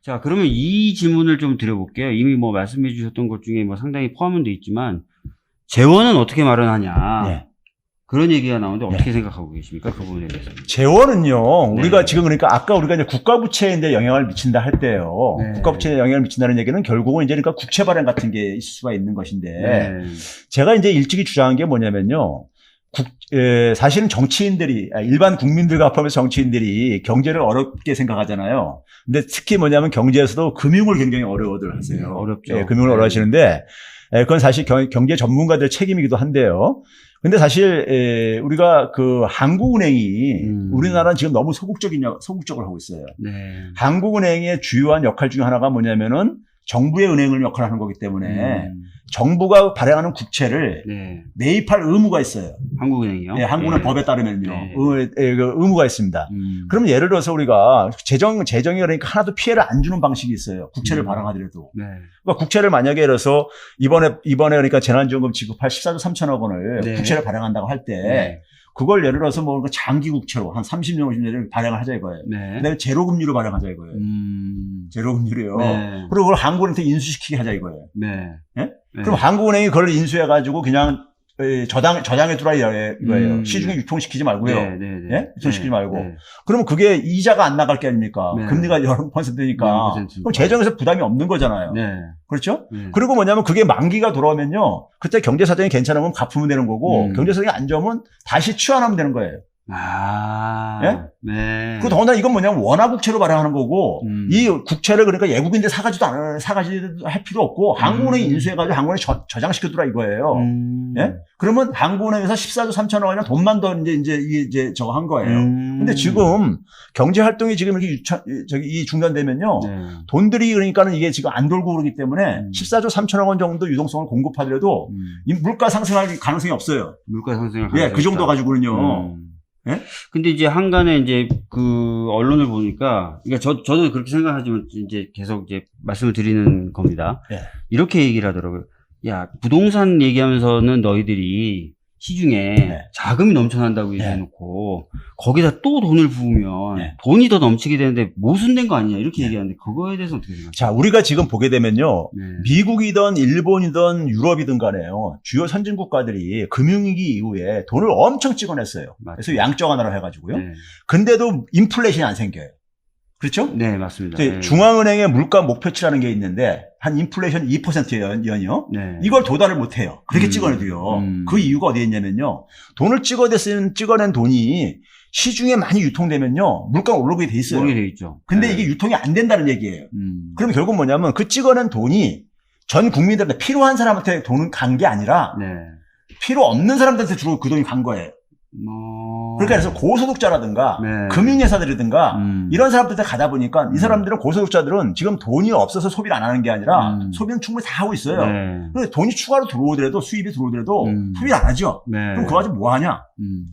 자, 그러면 이 질문을 좀 드려볼게요. 이미 뭐 말씀해 주셨던 것 중에 뭐 상당히 포함은 돼 있지만, 재원은 어떻게 마련하냐. 네. 그런 얘기가 나오는데 어떻게 네. 생각하고 계십니까? 그 부분에 대해서. 재원은요, 우리가 네. 지금 그러니까 아까 우리가 이제 국가부채에 영향을 미친다 할 때요. 네. 국가부채에 영향을 미친다는 얘기는 결국은 이제 그러니까 국채 발행 같은 게 있을 수가 있는 것인데, 네. 제가 이제 일찍이 주장한 게 뭐냐면요. 사실은 정치인들이, 일반 국민들과 포함해서 정치인들이 경제를 어렵게 생각하잖아요. 근데 특히 뭐냐면 경제에서도 금융을 굉장히 어려워들 하세요. 어렵죠. 예, 금융을 어려워하시는데, 그건 사실 경제 전문가들 책임이기도 한데요. 근데 사실, 우리가 그 한국은행이, 우리나라는 지금 너무 소극적으로 하고 있어요. 네. 한국은행의 주요한 역할 중에 하나가 뭐냐면은 정부의 은행을 역할을 하는 거기 때문에 정부가 발행하는 국채를 네. 매입할 의무가 있어요. 한국은행이요? 네, 한국은 네. 법에 따르면요. 네. 의무가 있습니다. 그럼 예를 들어서 우리가 재정이 그러니까 하나도 피해를 안 주는 방식이 있어요. 국채를 발행하더라도. 네. 그러니까 국채를 만약에 예를 들어서 이번에 그러니까 재난지원금 지급할 14조 3천억 원을 네. 국채를 발행한다고 할 때 네. 그걸 예를 들어서 뭐 장기 국채로 한 30년, 50년을 발행을 하자 이거예요. 네. 그다음에 제로 금리로 발행하자 이거예요. 제로 금리로요. 네. 그리고 그걸 한국은행한테 인수시키게 하자 이거예요. 네. 예? 네. 그럼 한국은행이 그걸 인수해가지고 그냥 저장해 두라 이거예요. 시중에 유통시키지 말고요. 네, 네, 네. 예? 유통시키지 말고. 네. 그러면 그게 이자가 안 나갈 게 아닙니까? 네. 금리가 0%니까. 0%니까. 그럼 재정에서 부담이 없는 거잖아요. 네. 그렇죠? 네. 그리고 뭐냐면 그게 만기가 돌아오면요. 그때 경제 사정이 괜찮으면 갚으면 되는 거고 경제 사정이 안 좋으면 다시 취환하면 되는 거예요. 아. 예? 네. 그리고 더군다나 이건 뭐냐면 원화국채로 발행하는 거고 이 국채를 그러니까 외국인들 사가지도 할 필요 없고 한국은행이 인수해가지고 한국은행이 저장시켜두라 이거예요. 예? 그러면 한국은행에서 14조 3천억 원이나 돈만 더 이제 저거 한 거예요. 근데 지금 경제 활동이 지금 이렇게 이 중단되면요. 네. 돈들이 그러니까는 이게 지금 안 돌고 그러기 때문에 14조 3천억 원 정도 유동성을 공급하더라도 이 물가 상승할 가능성이 없어요. 물가 상승을 예, 그 정도 가지고는요. 예? 근데 이제 한간에 이제 그 언론을 보니까, 그러니까 저도 그렇게 생각하지만 이제 계속 이제 말씀을 드리는 겁니다. 예. 이렇게 얘기를 하더라고요. 야, 부동산 얘기하면서는 너희들이 시중에 네. 자금이 넘쳐난다고 얘기해놓고 거기다 또 돈을 부으면 네. 돈이 더 넘치게 되는데 모순된 거 아니냐 이렇게 얘기하는데 그거에 대해서 어떻게 생각하세요? 자, 우리가 지금 보게 되면요. 네. 미국이든 일본이든 유럽이든 간에요. 주요 선진 국가들이 금융위기 이후에 돈을 엄청 찍어냈어요. 맞죠. 그래서 양적 완화를 해가지고요. 네. 근데도 인플레이션이 안 생겨요. 그렇죠? 네, 맞습니다. 네. 중앙은행의 물가 목표치라는 게 있는데 한 인플레이션 2% 연이요. 네. 이걸 도달을 못해요. 그렇게 찍어내도요. 그 이유가 어디에 있냐면요. 돈을 찍어낸 돈이 시중에 많이 유통되면요. 물가가 오르게 돼 있어요. 오르게 돼 있죠. 근데 네. 이게 유통이 안 된다는 얘기예요. 그러면 결국 뭐냐면 그 찍어낸 돈이 전 국민들한테 필요한 사람한테 돈은 간 게 아니라 네. 필요 없는 사람들한테 주로 그 돈이 간 거예요. 그러니까 그래서 고소득자라든가 네. 금융회사들이든가 이런 사람들한테 가다 보니까 이 사람들은 고소득자들은 지금 돈이 없어서 소비를 안 하는 게 아니라 소비는 충분히 다 하고 있어요. 네. 근데 돈이 추가로 들어오더라도 수입이 들어오더라도 소비를 안 하죠. 네. 그럼 그거 가지고 뭐 하냐?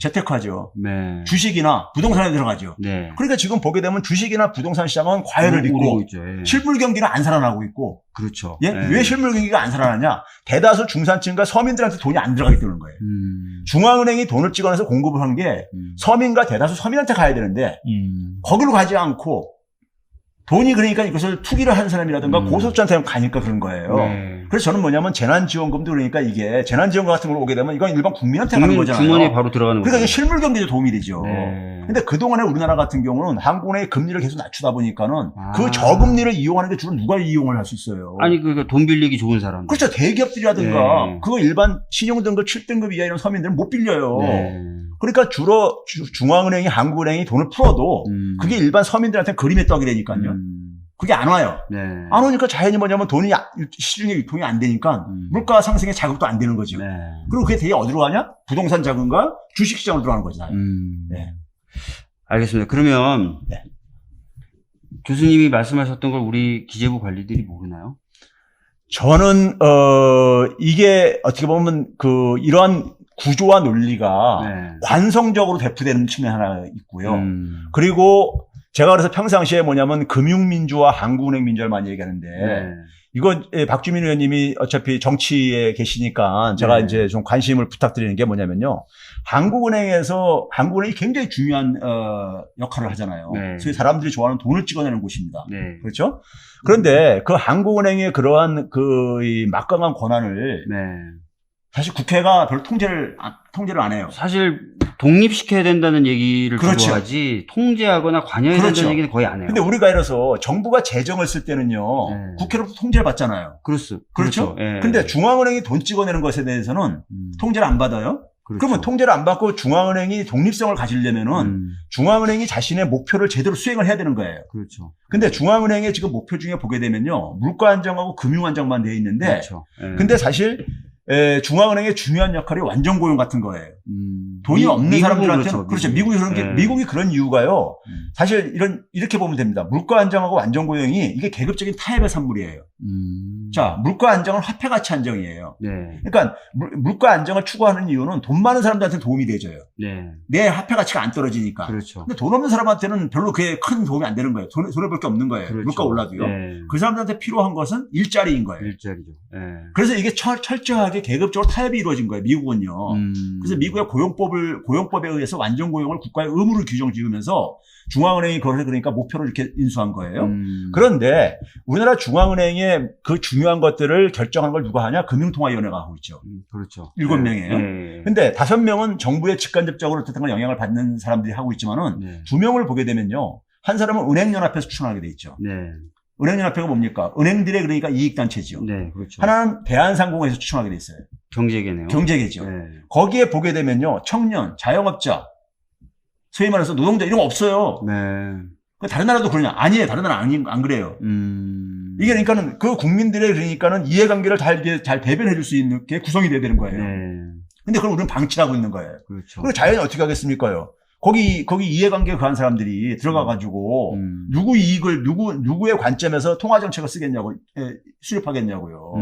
재테크하죠. 네. 주식이나 부동산에 들어가죠. 네. 그러니까 지금 보게 되면 주식이나 부동산 시장은 과열을 오르고 빚고 있죠. 예. 실물 경기는 안 살아나고 있고 그렇죠. 예? 네. 왜 실물 경기가 안 살아나냐? 대다수 중산층과 서민들한테 돈이 안 들어가기 때문인 거예요. 중앙은행이 돈을 찍어내서 공급을 한 게 서민과 대다수 서민한테 가야 되는데 거기로 가지 않고 돈이 그러니까 이것을 투기를 하는 사람이라든가 고소득자한테 가니까 그런 거예요. 네. 그래서 저는 뭐냐면 재난지원금도 그러니까 이게 재난지원금 같은 걸 오게 되면 이건 일반 국민한테 가는 거잖아요. 주머니에 바로 들어가는 그러니까 거죠. 이게 실물 경기에 도움이 되죠. 네. 근데 그동안에 우리나라 같은 경우는 한국은행이 금리를 계속 낮추다 보니까는 그 저금리를 이용하는 게 주로 누가 이용을 할 수 있어요? 아니, 그러니까 돈 빌리기 좋은 사람. 그렇죠. 대기업들이라든가 네. 그거 일반 신용등급 7등급 이하 이런 서민들은 못 빌려요. 네. 그러니까 주로 중앙은행이 한국은행이 돈을 풀어도 그게 일반 서민들한테 그림의 떡이 되니까요. 그게 안 와요. 네. 안 오니까 자연히 뭐냐면 돈이 시중에 유통이 안 되니까 물가 상승에 자극도 안 되는 거죠. 네. 그리고 그게 되게 어디로 가냐? 부동산 자금과 주식시장으로 들어가는 거잖아요. 네. 알겠습니다. 그러면 네. 교수님이 말씀하셨던 걸 우리 기재부 관리들이 모르나요? 저는 이게 어떻게 보면 이러한 구조와 논리가 네. 관성적으로 대표되는 측면 하나 있고요. 그리고 제가 그래서 평상시에 뭐냐면 금융민주화 한국은행 민주화를 많이 얘기하는데 네. 이건 박주민 의원님이 어차피 정치에 계시니까 제가 네. 이제 좀 관심을 부탁드리는 게 뭐냐면요. 한국은행이 굉장히 중요한 역할을 하잖아요. 네. 소위 사람들이 좋아하는 돈을 찍어내는 곳입니다. 네. 그렇죠? 그런데 그 한국은행의 그러한 이 막강한 권한을 네. 사실 국회가 별로 통제를 안 해요. 사실 독립시켜야 된다는 얘기를 주로 그렇죠. 하지 통제하거나 관여해야 그렇죠. 된다는 얘기는 거의 안 해요. 근데 우리가 예를 들어서 정부가 재정을 쓸 때는요. 네. 국회로부터 통제를 받잖아요. 그렇죠. 그렇죠? 예. 근데 중앙은행이 돈 찍어내는 것에 대해서는 통제를 안 받아요. 그렇죠. 그러면 통제를 안 받고 중앙은행이 독립성을 가지려면은 중앙은행이 자신의 목표를 제대로 수행을 해야 되는 거예요. 그렇죠. 근데 중앙은행의 지금 목표 중에 보게 되면요. 물가 안정하고 금융 안정만 되어 있는데 그렇죠. 예. 근데 사실 중앙은행의 중요한 역할이 완전 고용 같은 거예요. 돈이 없는 미국은 사람들한테는 그렇죠. 미국이 그런 게 예. 미국이 그런 이유가요. 사실 이렇게 보면 됩니다. 물가 안정하고 완전 고용이 이게 계급적인 타협의 산물이에요. 자, 물가 안정은 화폐 가치 안정이에요. 네. 그러니까 물가 안정을 추구하는 이유는 돈 많은 사람들한테 도움이 되줘요. 네. 내 화폐 가치가 안 떨어지니까. 그렇죠. 근데 돈 없는 사람한테는 별로 그게 큰 도움이 안 되는 거예요. 손해 볼 게 없는 거예요. 그렇죠. 물가 올라도요. 예. 그 사람들한테 필요한 것은 일자리인 거예요. 일자리죠. 예. 그래서 이게 철저하게 계급적으로 타협이 이루어진 거예요. 미국은요. 그래서 미국의 고용법에 의해서 완전 고용을 국가의 의무로 규정 지으면서 중앙은행이 그러니까 목표를 이렇게 인수한 거예요. 그런데 우리나라 중앙은행의 그 중요한 것들을 결정한 걸 누가 하냐? 금융통화위원회가 하고 있죠. 그렇죠. 7명이에요. 예. 근데 5명은 정부의 직간접적으로 어쨌든 영향을 받는 사람들이 하고 있지만은 네. 2명을 보게 되면요. 한 사람은 은행연합회에서 추천하게 돼 있죠. 네. 은행연합회가 뭡니까? 은행들의 그러니까 이익단체지요. 네. 그렇죠. 하나는 대한상공회에서 추천하게 돼 있어요. 경제계네요. 경제계죠. 네. 거기에 보게 되면요. 청년, 자영업자, 소위 말해서 노동자 이런 거 없어요. 네. 다른 나라도 그러냐? 아니에요. 다른 나라는 안 그래요. 이게 그러니까는 그 국민들의 그러니까는 이해관계를 잘 배변해 줄 수 있는 게 구성이 돼야 되는 거예요. 네. 근데 그걸 우리는 방치하고 있는 거예요. 그렇죠. 그리고 자연히 어떻게 하겠습니까요? 거기 이해관계 가한 사람들이 들어가가지고 누구 이익을 누구의 관점에서 통화 정책을 쓰겠냐고 수립하겠냐고요.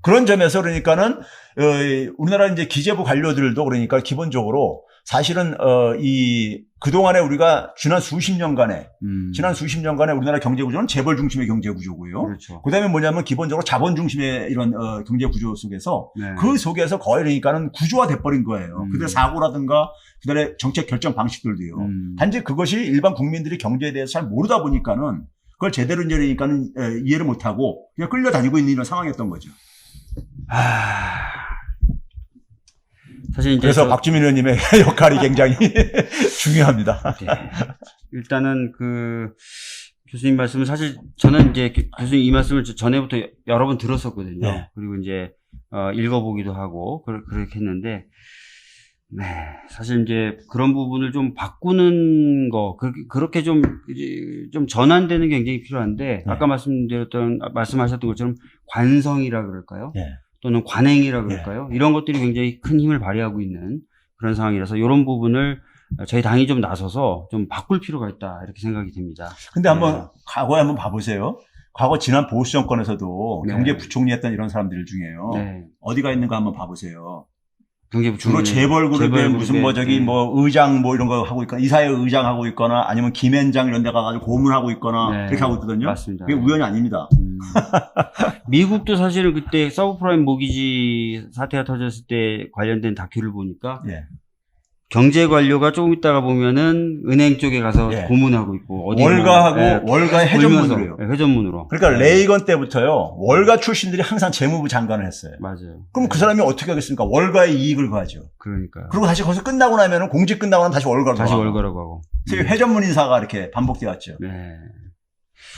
그런 점에서 그러니까는 우리나라 이제 기재부 관료들도 그러니까 기본적으로 사실은 그동안에 우리가 지난 수십 년간에 우리나라 경제 구조는 재벌 중심의 경제 구조고요. 그렇죠. 그다음에 뭐냐면 기본적으로 자본 중심의 이런 경제 구조 속에서 네. 그 속에서 거의 그러니까는 구조화돼 버린 거예요. 그들의 사고라든가 그들의 정책 결정 방식들도요. 단지 그것이 일반 국민들이 경제에 대해서 잘 모르다 보니까는 그걸 제대로 이제 그러니까는 이해를 못 하고 그냥 끌려다니고 있는 이런 상황이었던 거죠. 사실 이제 그래서 박주민 의원님의 역할이 굉장히 중요합니다. 네. 일단은 교수님 말씀을 사실 저는 이제 교수님 이 말씀을 전에부터 여러 번 들었었거든요. 네. 그리고 이제 읽어보기도 하고 그렇게 했는데 네 사실 이제 그런 부분을 좀 바꾸는 거 그렇게 좀 전환되는 게 굉장히 필요한데 네. 아까 말씀하셨던 것처럼 관성이라 그럴까요? 네. 또는 관행이라 그럴까요? 이런 것들이 굉장히 큰 힘을 발휘하고 있는 그런 상황이라서 이런 부분을 저희 당이 좀 나서서 좀 바꿀 필요가 있다 이렇게 생각이 듭니다. 근데 한번 과거에 한번 봐보세요. 과거 지난 보수 정권에서도 네. 경제부총리 했던 이런 사람들 중에요. 네. 어디가 있는가 한번 봐보세요. 경제부 주로 재벌그룹에 무슨 네. 의장 이런 거 하고 있거나 이사회 의장 하고 있거나 아니면 김앤장 이런 데 가가지고 고문하고 있거나 네. 그렇게 하고 있거든요. 맞습니다. 그게 우연이 아닙니다. 미국도 사실은 그때 서브프라임 모기지 사태가 터졌을 때 관련된 다큐를 보니까 예. 경제 관료가 조금 있다가 보면은 은행 쪽에 가서 예. 고문하고 있고 어디 월가의 회전문으로요. 회전문으로. 그러니까 레이건 때부터요. 월가 출신들이 항상 재무부 장관을 했어요. 맞아요. 그럼 그 사람이 어떻게 하겠습니까? 월가의 이익을 구하죠. 그러니까요. 그리고 다시 거기서 끝나고 나면은 공직 끝나고 나면 다시 월가로 다시 돌아가고. 월가라고 하고. 그래서 회전문 인사가 이렇게 반복되어 왔죠. 네.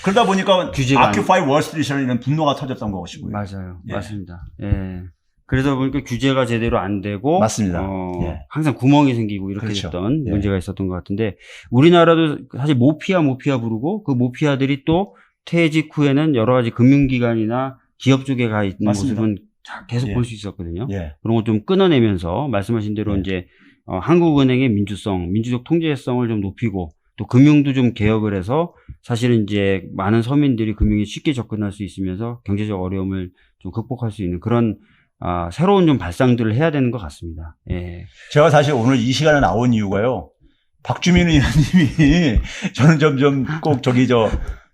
그러다 보니까 규제가 아큐파이 월스트리트라는 분노가 터졌던 것이고요. 맞아요. 예. 맞습니다. 예. 그래서 보니까 규제가 제대로 안 되고 맞습니다. 예. 항상 구멍이 생기고 이렇게 그렇죠. 됐던 예. 문제가 있었던 것 같은데 우리나라도 사실 모피아 부르고 그 모피아들이 또 퇴직 후에는 여러 가지 금융기관이나 기업 쪽에 가 있는 맞습니다. 모습은 계속 예. 볼 수 있었거든요. 예. 그런 거 좀 끊어내면서 말씀하신 대로 예. 이제 한국은행의 민주적 통제성을 좀 높이고 또 금융도 좀 개혁을 해서 사실은 이제 많은 서민들이 금융에 쉽게 접근할 수 있으면서 경제적 어려움을 좀 극복할 수 있는 그런 새로운 좀 발상들을 해야 되는 것 같습니다. 예. 제가 사실 오늘 이 시간에 나온 이유가요. 박주민 의원님이 저는 꼭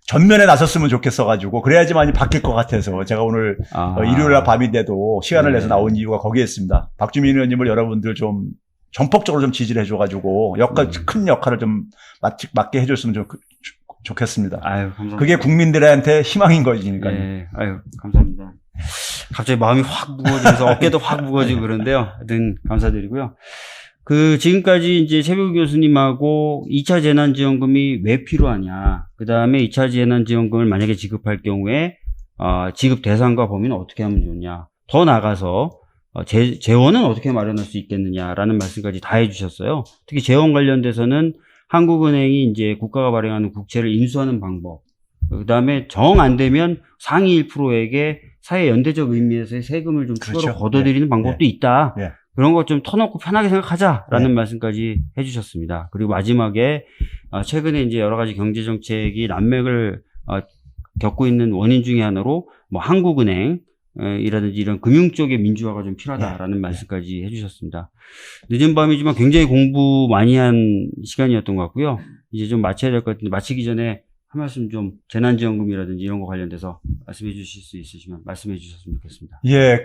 전면에 나섰으면 좋겠어가지고 그래야지만이 바뀔 것 같아서 제가 오늘 일요일날 밤인데도 시간을 내서 나온 이유가 거기에 있습니다. 박주민 의원님을 여러분들 좀 전폭적으로 좀 지지를 해줘가지고 큰 역할을 좀 맡게 해줬으면 좋겠습니다. 아유, 감사합니다. 그게 국민들한테 희망인 거니까요. 네, 아유, 감사합니다. 갑자기 마음이 확 무거워져서 어깨도 확 무거워지고 그런데요. 하여튼 감사드리고요. 지금까지 이제 최백우 교수님하고 2차 재난지원금이 왜 필요하냐. 그 다음에 2차 재난지원금을 만약에 지급할 경우에, 지급 대상과 범위는 어떻게 하면 좋냐. 더 나아가서, 재원은 어떻게 마련할 수 있겠느냐라는 말씀까지 다 해주셨어요. 특히 재원 관련돼서는 한국은행이 이제 국가가 발행하는 국채를 인수하는 방법. 그 다음에 정 안 되면 상위 1%에게 사회 연대적 의미에서의 세금을 좀 추가로 그렇죠. 걷어들이는 방법도 있다. 예. 그런 거 좀 터놓고 편하게 생각하자라는 말씀까지 해주셨습니다. 그리고 마지막에 최근에 이제 여러 가지 경제 정책이 난맥을 겪고 있는 원인 중에 하나로 뭐 한국은행 이라든지 이런 금융 쪽의 민주화가 좀 필요하다라는 말씀까지 해주셨습니다. 늦은 밤이지만 굉장히 공부 많이 한 시간이었던 것 같고요. 이제 좀 마쳐야 될 것 같은데 마치기 전에 한 말씀 좀 재난지원금이라든지 이런 거 관련돼서 말씀해 주실 수 있으시면 말씀해 주셨으면 좋겠습니다. 예,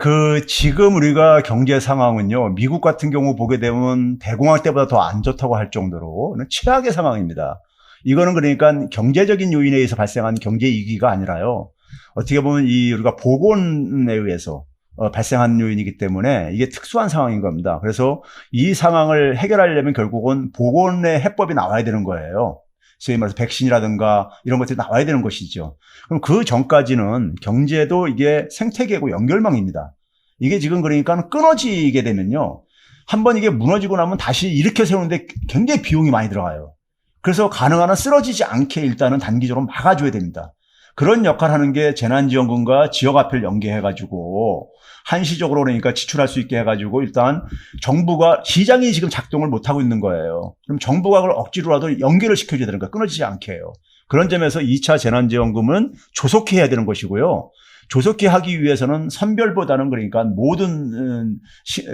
지금 우리가 경제 상황은요, 미국 같은 경우 보게 되면 대공황 때보다 더 안 좋다고 할 정도로 최악의 상황입니다. 이거는 그러니까 경제적인 요인에 의해서 발생한 경제 위기가 아니라요, 어떻게 보면 우리가 보건에 의해서 발생한 요인이기 때문에 이게 특수한 상황인 겁니다. 그래서 이 상황을 해결하려면 결국은 보건의 해법이 나와야 되는 거예요. 소위 말해서 백신이라든가 이런 것들이 나와야 되는 것이죠. 그럼 그 전까지는 경제도 이게 생태계고 연결망입니다. 이게 지금 그러니까 끊어지게 되면요, 한번 이게 무너지고 나면 다시 일으켜 세우는데 굉장히 비용이 많이 들어가요. 그래서 가능한 한 쓰러지지 않게 일단은 단기적으로 막아줘야 됩니다. 그런 역할을 하는 게 재난지원금과 지역화폐를 연계해가지고 한시적으로 그러니까 지출할 수 있게 해가지고 일단 정부가, 시장이 지금 작동을 못하고 있는 거예요. 그럼 정부가 그걸 억지로라도 연결을 시켜줘야 되는 거예요. 끊어지지 않게 해요. 그런 점에서 2차 재난지원금은 조속히 해야 되는 것이고요. 조속히 하기 위해서는 선별보다는 그러니까 모든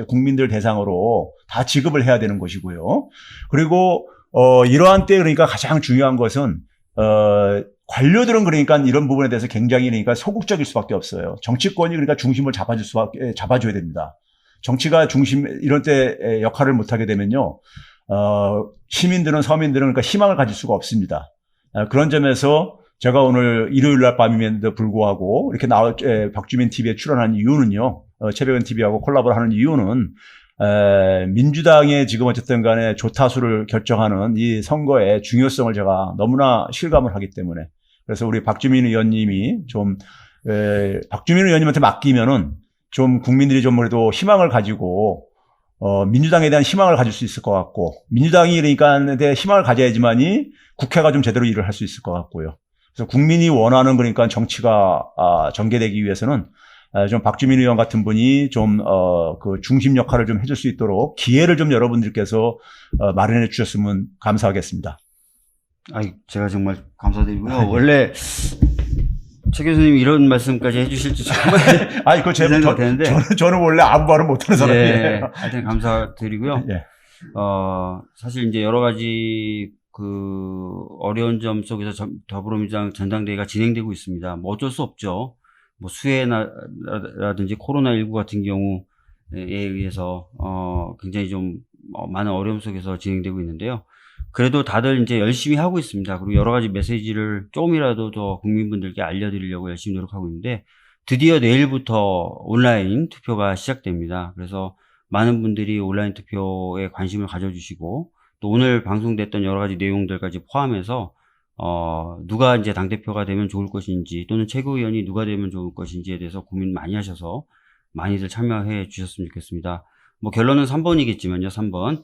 국민들 대상으로 다 지급을 해야 되는 것이고요. 그리고 이러한 때 그러니까 가장 중요한 것은 관료들은 그러니까 이런 부분에 대해서 굉장히 그러니까 소극적일 수밖에 없어요. 정치권이 그러니까 중심을 잡아줘야 됩니다. 정치가 이런 때 역할을 못하게 되면요, 시민들은, 서민들은 그러니까 희망을 가질 수가 없습니다. 그런 점에서 제가 오늘 일요일 날 밤임에도 불구하고 이렇게 박주민 TV에 출연한 이유는요, 최백은 TV하고 콜라보를 하는 이유는 민주당의 지금 어쨌든 간에 조타수를 결정하는 이 선거의 중요성을 제가 너무나 실감을 하기 때문에, 그래서 우리 박주민 의원님이 박주민 의원님한테 맡기면은 좀 국민들이 좀 그래도 희망을 가지고, 민주당에 대한 희망을 가질 수 있을 것 같고, 민주당이 그러니까 희망을 가져야지만이 국회가 좀 제대로 일을 할 수 있을 것 같고요. 그래서 국민이 원하는 그러니까 정치가 전개되기 위해서는 좀 박주민 의원 같은 분이 좀 그 중심 역할을 좀 해줄 수 있도록 기회를 좀 여러분들께서 마련해 주셨으면 감사하겠습니다. 제가 정말 감사드리고요. 원래 최 교수님 이런 말씀까지 해주실지 정말 그거 되는데 저는 원래 아무 말을 못하는 사람이에요. 하여튼 감사드리고요. 예. 사실 이제 여러 가지 어려운 점 속에서 더불어민주당 전당대회가 진행되고 있습니다. 뭐 어쩔 수 없죠. 뭐 수해라든지 코로나19 같은 경우에 의해서 굉장히 좀 많은 어려움 속에서 진행되고 있는데요. 그래도 다들 이제 열심히 하고 있습니다. 그리고 여러 가지 메시지를 조금이라도 더 국민분들께 알려드리려고 열심히 노력하고 있는데, 드디어 내일부터 온라인 투표가 시작됩니다. 그래서 많은 분들이 온라인 투표에 관심을 가져주시고, 또 오늘 방송됐던 여러 가지 내용들까지 포함해서 누가 이제 당대표가 되면 좋을 것인지, 또는 최고위원이 누가 되면 좋을 것인지에 대해서 고민 많이 하셔서 많이들 참여해 주셨으면 좋겠습니다. 뭐 결론은 3번이겠지만요, 3번.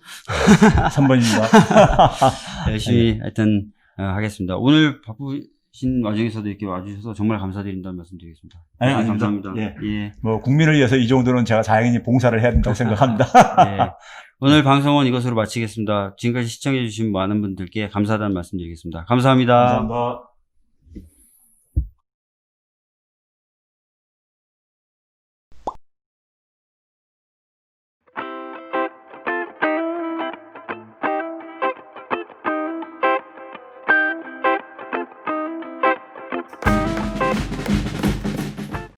3번입니다. 열심히 하여튼 하겠습니다. 오늘 바쁘신 와중에서도 이렇게 와주셔서 정말 감사드린다는 말씀 드리겠습니다. 감사합니다. 예. 뭐 국민을 위해서 이 정도는 제가 자연히 봉사를 해야 된다고 생각합니다. 예. 오늘 방송은 이것으로 마치겠습니다. 지금까지 시청해 주신 많은 분들께 감사하다는 말씀 드리겠습니다. 감사합니다. 감사합니다.